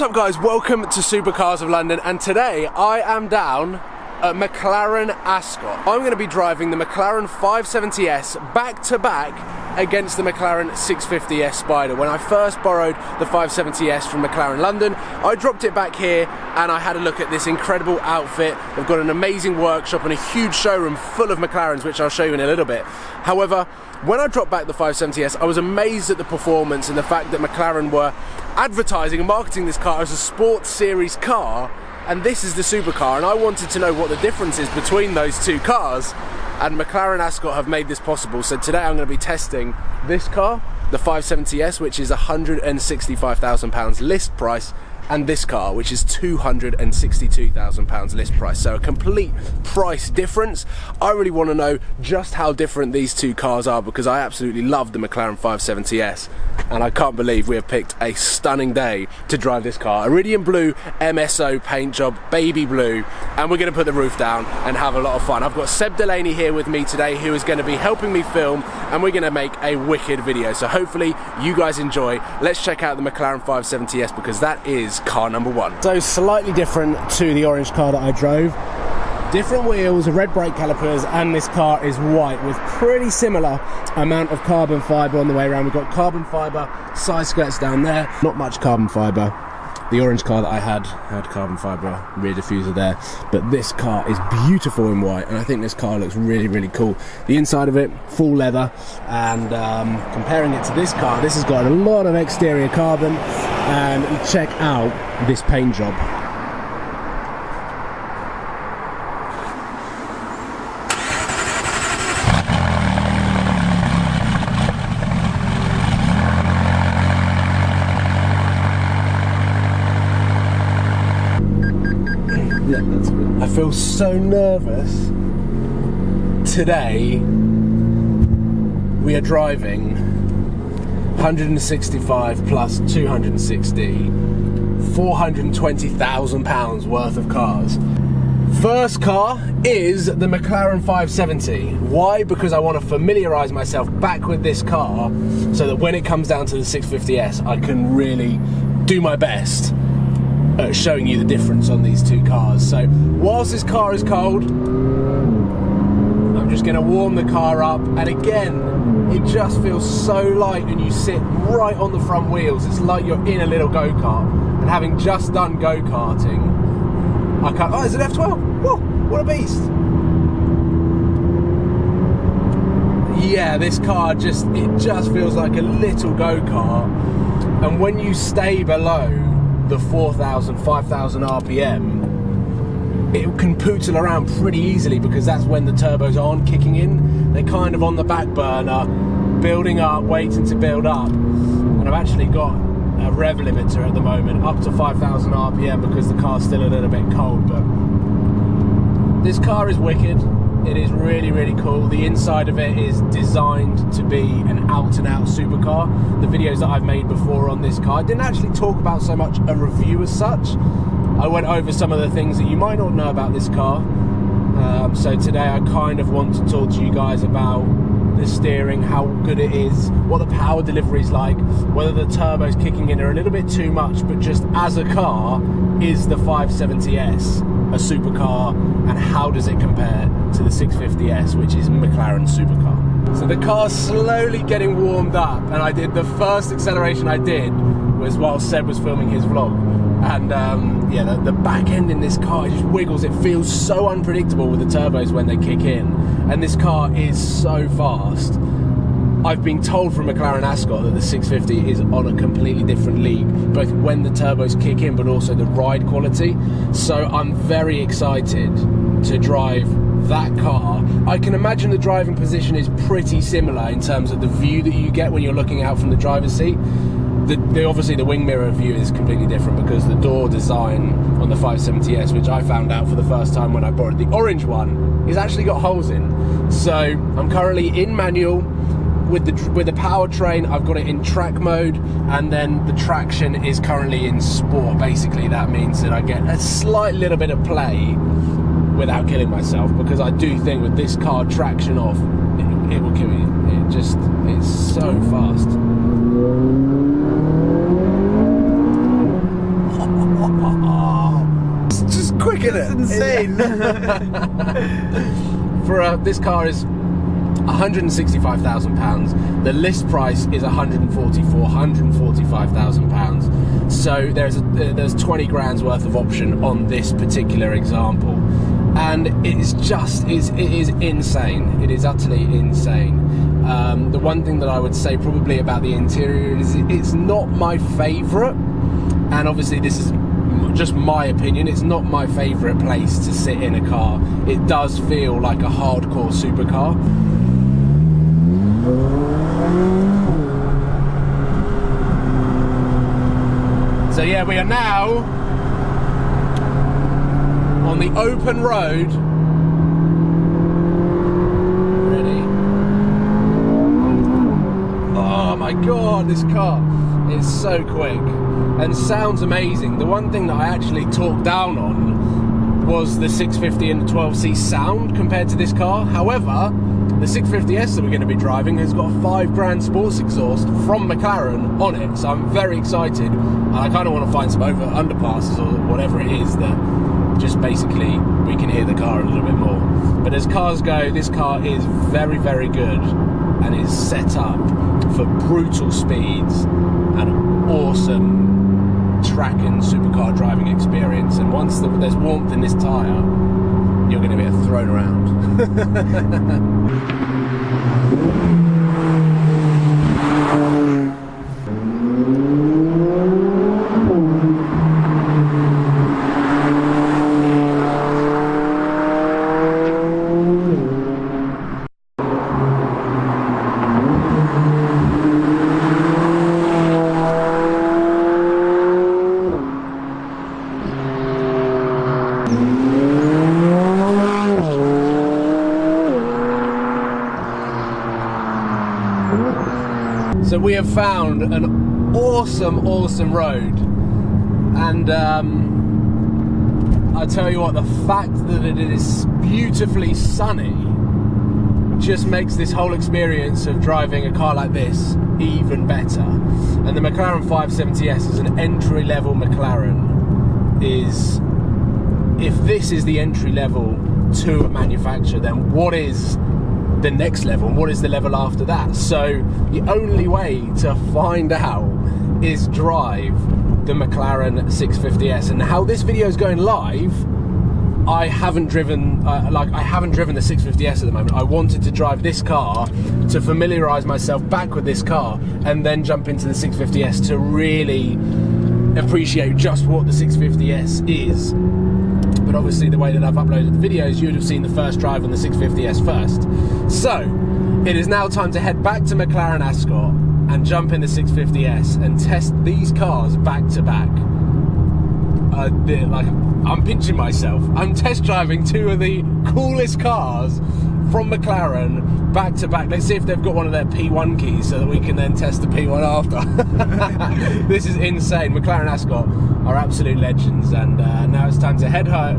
up guys, welcome to Supercars of London, and today I am down at McLaren Ascot. I'm going to be driving the McLaren 570s back to back against the McLaren 650s Spider. When I first borrowed the 570s from McLaren London, I dropped it back here and I had a look at this incredible outfit. They've got an amazing workshop and a huge showroom full of McLarens, which I'll show you in a little bit. However, when I dropped back the 570s, I was amazed at the performance and the fact that McLaren were advertising and marketing this car as a sports series car, and this is the supercar, and I wanted to know what the difference is between those two cars, and McLaren Ascot have made this possible. So today I'm going to be testing this car, the 570s, which is £165,000 list price, and this car, which is £262,000 list price. So a complete price difference. I really want to know just how different these two cars are, because I absolutely love the McLaren 570s, and I can't believe we have picked a stunning day to drive this car. Iridium blue MSO paint job, baby blue, and we're going to put the roof down and have a lot of fun. I've got Seb Delaney here with me today, who is going to be helping me film, and we're going to make a wicked video. So hopefully you guys enjoy. Let's check out the McLaren 570s, because that is car number one. So slightly different to the orange car that I drove. Different wheels, red brake calipers, and this car is white with pretty similar amount of carbon fibre on the way around. We've got carbon fibre side skirts down there, not much carbon fibre. The orange car that I had carbon fibre rear diffuser there, but this car is beautiful in white, and I think this car looks really, really cool. The inside of it, full leather, and comparing it to this car, this has got a lot of exterior carbon, and check out this paint job. I feel so nervous. Today we are driving 165 plus 260, £420,000 worth of cars. First car is the McLaren 570. Why? Because I want to familiarise myself back with this car, so that when it comes down to the 650s, I can really do my best at showing you the difference on these two cars. So whilst this car is cold, I'm just going to warm the car up, and again, it just feels so light, and you sit right on the front wheels. It's like you're in a little go-kart, and having just done go-karting, I can't... Oh, it's an F12! Whoa, what a beast! Yeah, this car it just feels like a little go-kart, and when you stay below the 4,000, 5,000 RPM, it can pootle around pretty easily, because that's when the turbos aren't kicking in. They're kind of on the back burner, building up, waiting to build up. And I've actually got a rev limiter at the moment, up to 5,000 RPM, because the car's still a little bit cold. But this car is wicked. It is really, really cool. The inside of it is designed to be an out-and-out supercar. The videos that I've made before on this car, I didn't actually talk about so much a review as such. I went over some of the things that you might not know about this car. So today I kind of want to talk to you guys about the steering, how good it is, what the power delivery is like, whether the turbos kicking in are a little bit too much, but just as a car, is the 570s a supercar, and how does it compare to the 650s, which is McLaren's supercar. So the car's slowly getting warmed up, and the first acceleration I did was while Seb was filming his vlog, and yeah, the back end in this car, it just wiggles. It feels so unpredictable with the turbos when they kick in, and this car is so fast. I've been told from McLaren Ascot that the 650 is on a completely different league, both when the turbos kick in, but also the ride quality. So I'm very excited to drive that car. I can imagine the driving position is pretty similar in terms of the view that you get when you're looking out from the driver's seat. Obviously the wing mirror view is completely different, because the door design on the 570s, which I found out for the first time when I borrowed the orange one, is actually got holes in. So I'm currently in manual. With the powertrain, I've got it in track mode, and then the traction is currently in sport. Basically, that means that I get a slight little bit of play without killing myself, because I do think with this car, traction off, it will kill you. It's so fast. It's just quick, isn't it? It's insane. This car is £165,000. The list price is £145,000. So there's 20 grand's worth of option on this particular example, and it is insane. It is utterly insane. The one thing that I would say probably about the interior is it's not my favourite, and obviously this is just my opinion, it's not my favourite place to sit in a car. It does feel like a hardcore supercar. So yeah, we are now on the open road. Ready? Oh my god, this car is so quick and sounds amazing. The one thing that I actually talked down on was the 650 and the 12C sound compared to this car. However, the 650S that we're going to be driving has got a 5 grand sports exhaust from McLaren on it, so I'm very excited, and I kind of want to find some underpasses or whatever it is that just basically we can hear the car a little bit more. But as cars go, this car is very, very good and is set up for brutal speeds and awesome track and supercar driving experience. And once there's warmth in this tyre, you're going to get thrown around. So we have found an awesome road, and I tell you what, the fact that it is beautifully sunny just makes this whole experience of driving a car like this even better. And the McLaren 570s is an entry-level McLaren. If this is the entry level to a manufacturer, then what is the next level, and what is the level after that? So the only way to find out is drive the McLaren 650S. And how this video is going live, I haven't driven the 650S at the moment. I wanted to drive this car to familiarise myself back with this car, and then jump into the 650S to really appreciate just what the 650S is. But obviously the way that I've uploaded the videos, you would have seen the first drive on the 650S first. So it is now time to head back to McLaren Ascot and jump in the 650S and test these cars back to back. I'm pinching myself. I'm test driving two of the coolest cars from McLaren back to back. Let's see if they've got one of their P1 keys so that we can then test the P1 after. This is insane. McLaren Ascot are absolute legends, and now it's time to head back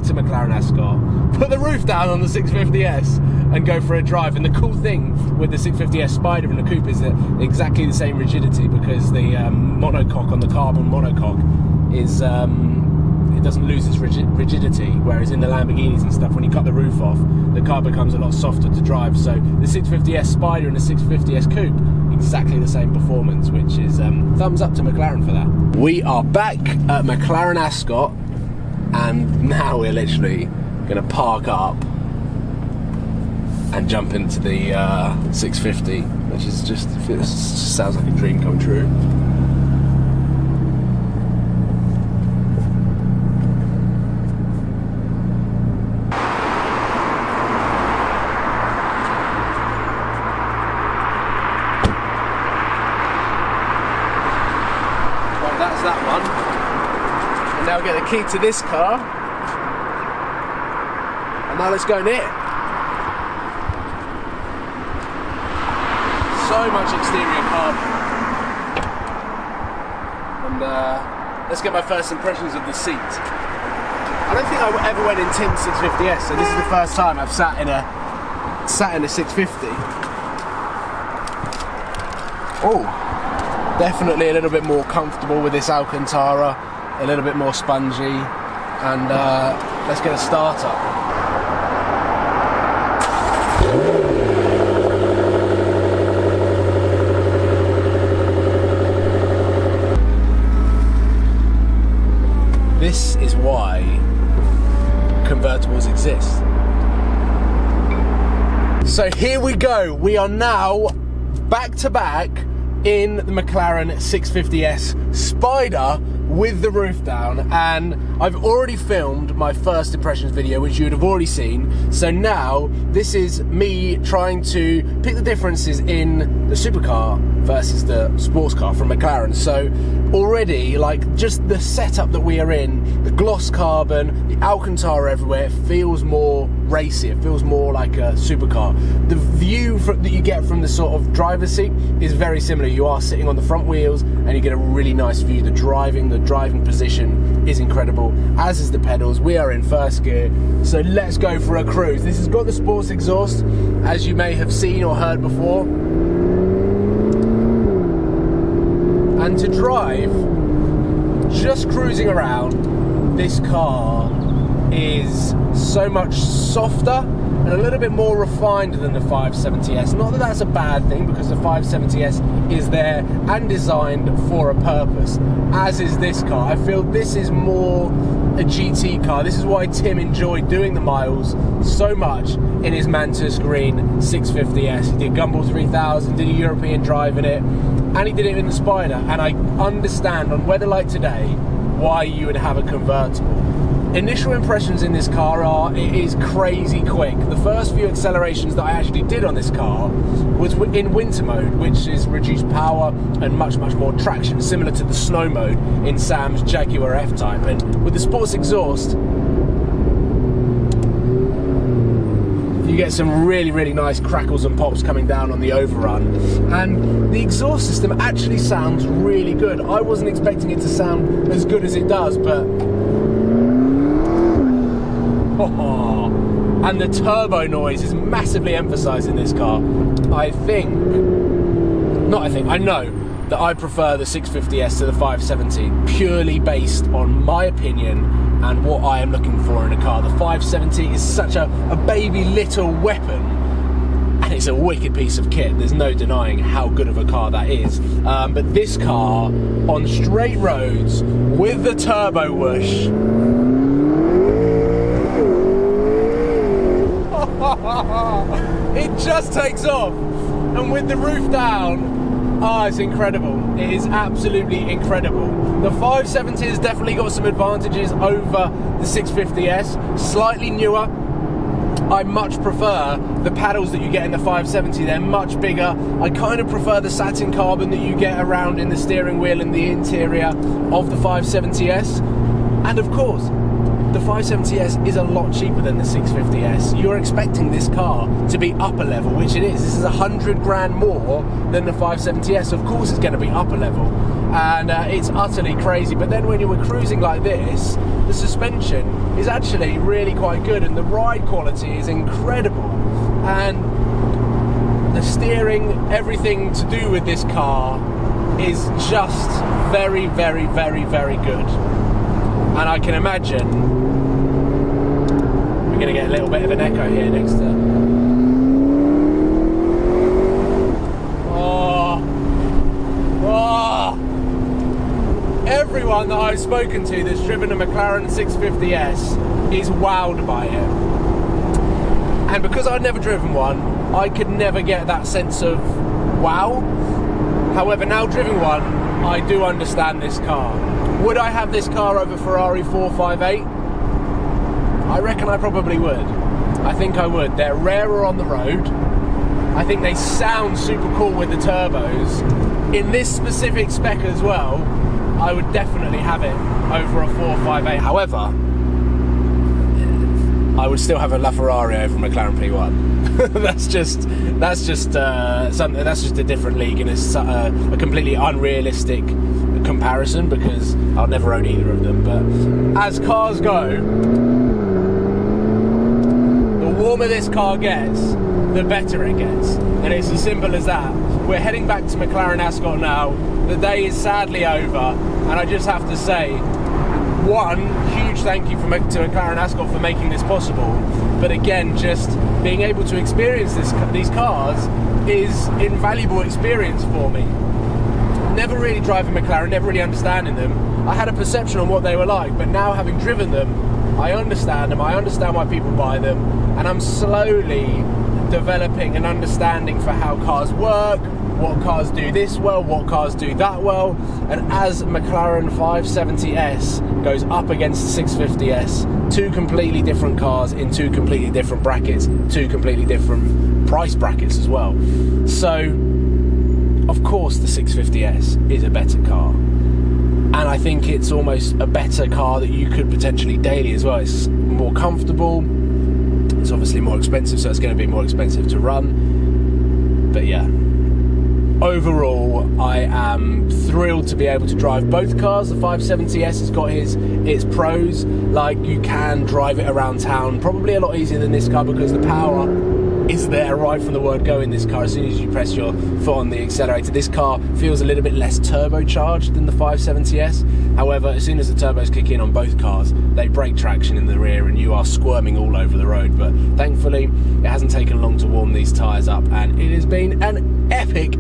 to McLaren Ascot, put the roof down on the 650S and go for a drive. And the cool thing with the 650S Spider and the coupe is that exactly the same rigidity, because the monocoque on the carbon monocoque is it doesn't lose its rigidity, whereas in the Lamborghinis and stuff, when you cut the roof off, the car becomes a lot softer to drive. So the 650S Spider and the 650S Coupe, exactly the same performance, which is thumbs up to McLaren for that. We are back at McLaren Ascot, and now we're literally going to park up and jump into the 650, which is just sounds like a dream come true. That one, and now get the key to this car, and now let's go in it. So much exterior carbon, and let's get my first impressions of the seat. I don't think I ever went in tin 650S, so this is the first time I've sat in a 650. Oh. Definitely a little bit more comfortable with this Alcantara, a little bit more spongy, and let's get a start up. This is why convertibles exist. So here we go. We are now back to back in the McLaren 650S Spider with the roof down, and I've already filmed my first impressions video, which you'd have already seen. So now this is me trying to pick the differences in the supercar versus the sports car from McLaren. So already, like, just the setup that we are in, the gloss carbon, the Alcantara everywhere, it feels more racy, it feels more like a supercar. The view that you get from the sort of driver's seat is very similar. You are sitting on the front wheels and you get a really nice view. The driving position is incredible, as is the pedals. We are in first gear, so let's go for a cruise. This has got the sports exhaust, as you may have seen or heard before. And to drive, just cruising around, this car is so much softer and a little bit more refined than the 570S. Not that that's a bad thing, because the 570S is there and designed for a purpose, as is this car. I feel this is more a GT car. This is why Tim enjoyed doing the miles so much in his Mantis Green 650S. He did Gumball 3000, did a European drive in it, and he did it in the Spider. And I understand, on weather like today, why you would have a convertible. Initial impressions in this car are, it is crazy quick. The first few accelerations that I actually did on this car was in winter mode, which is reduced power and much more traction, similar to the snow mode in Sam's Jaguar F-Type. And with the sports exhaust, you get some really nice crackles and pops coming down on the overrun, and the exhaust system actually sounds really good. I wasn't expecting it to sound as good as it does, but and the turbo noise is massively emphasised in this car. I know that I prefer the 650S to the 570, purely based on my opinion and what I am looking for in a car. The 570 is such a baby little weapon, and it's a wicked piece of kit. There's no denying how good of a car that is. But this car, on straight roads, with the turbo whoosh, it just takes off. And with the roof down, it's incredible. It is absolutely incredible. The 570 has definitely got some advantages over the 650S. Slightly newer. I much prefer the paddles that you get in the 570. They're much bigger. I kind of prefer the satin carbon that you get around in the steering wheel and the interior of the 570S. And of course, the 570S is a lot cheaper than the 650S. You're expecting this car to be upper level, which it is. This is 100 grand more than the 570S. Of course it's going to be upper level, and it's utterly crazy. But then when you were cruising like this, the suspension is actually really quite good, and the ride quality is incredible. And the steering, everything to do with this car is just very good. And I can imagine we're going to get a little bit of an echo here next to... Everyone that I've spoken to that's driven a McLaren 650S is wowed by it. And because I'd never driven one, I could never get that sense of wow. However, now driven one, I do understand this car. Would I have this car over Ferrari 458? I reckon I probably would. I think I would. They're rarer on the road. I think they sound super cool with the turbos. In this specific spec as well, I would definitely have it over a 458. However, I would still have a LaFerrari over McLaren P1. that's just a different league, and it's a completely unrealistic comparison because I'll never own either of them. But as cars go, the warmer this car gets, the better it gets, and it's as simple as that. we're heading back to McLaren Ascot now. The day is sadly over, and I just have to say, one, huge thank you to McLaren Ascot for making this possible. But again, just being able to experience these cars is invaluable experience for me. Never really driving McLaren, never really understanding them. I had a perception on what they were like, but now having driven them, I understand them. I understand why people buy them, and I'm slowly developing an understanding for how cars work, what cars do this well, what cars do that well. And as McLaren 570s goes up against the 650s, two completely different cars in two completely different brackets, two completely different price brackets as well. So, of course, the 650s is a better car. And I think it's almost a better car that you could potentially daily as well. It's more comfortable. It's obviously more expensive, so it's going to be more expensive to run. But yeah, overall, I am thrilled to be able to drive both cars. The 570s has got its pros, like you can drive it around town probably a lot easier than this car because the power is there right from the word go in this car. As soon as you press your foot on the accelerator, this car feels a little bit less turbocharged than the 570s. However, as soon as the turbos kick in on both cars, they break traction in the rear and you are squirming all over the road. But thankfully, it hasn't taken long to warm these tyres up, and it has been an epic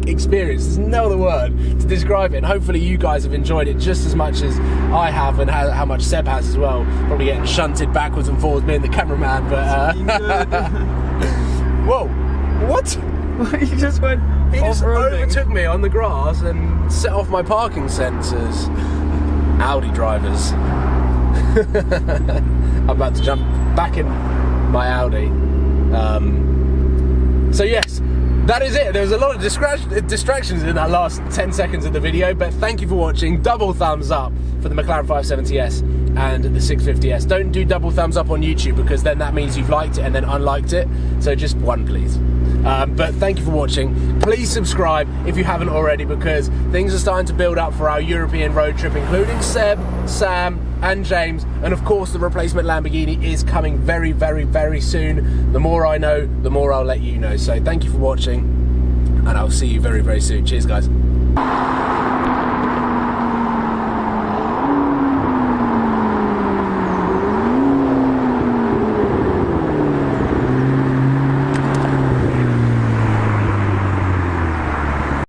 experience. There's no other word to describe it, and hopefully you guys have enjoyed it just as much as I have, and how much Seb has as well. Probably getting shunted backwards and forwards being the cameraman, but whoa, what? He just went He just off-roading. overtook me on the grass and set off my parking sensors. Audi drivers. I'm about to jump back in my Audi. So yes, that is it. There was a lot of distractions in that last 10 seconds of the video, but thank you for watching. Double thumbs up for the McLaren 570s and the 650s. Don't do double thumbs up on YouTube because then that means you've liked it and then unliked it. So just one, please. But thank you for watching. Please subscribe if you haven't already, because things are starting to build up for our European road trip, including Seb, Sam and James, and of course the replacement Lamborghini is coming very, very, very soon. The more I know, the more I'll let you know. So thank you for watching, and I'll see you very, very soon. Cheers, guys.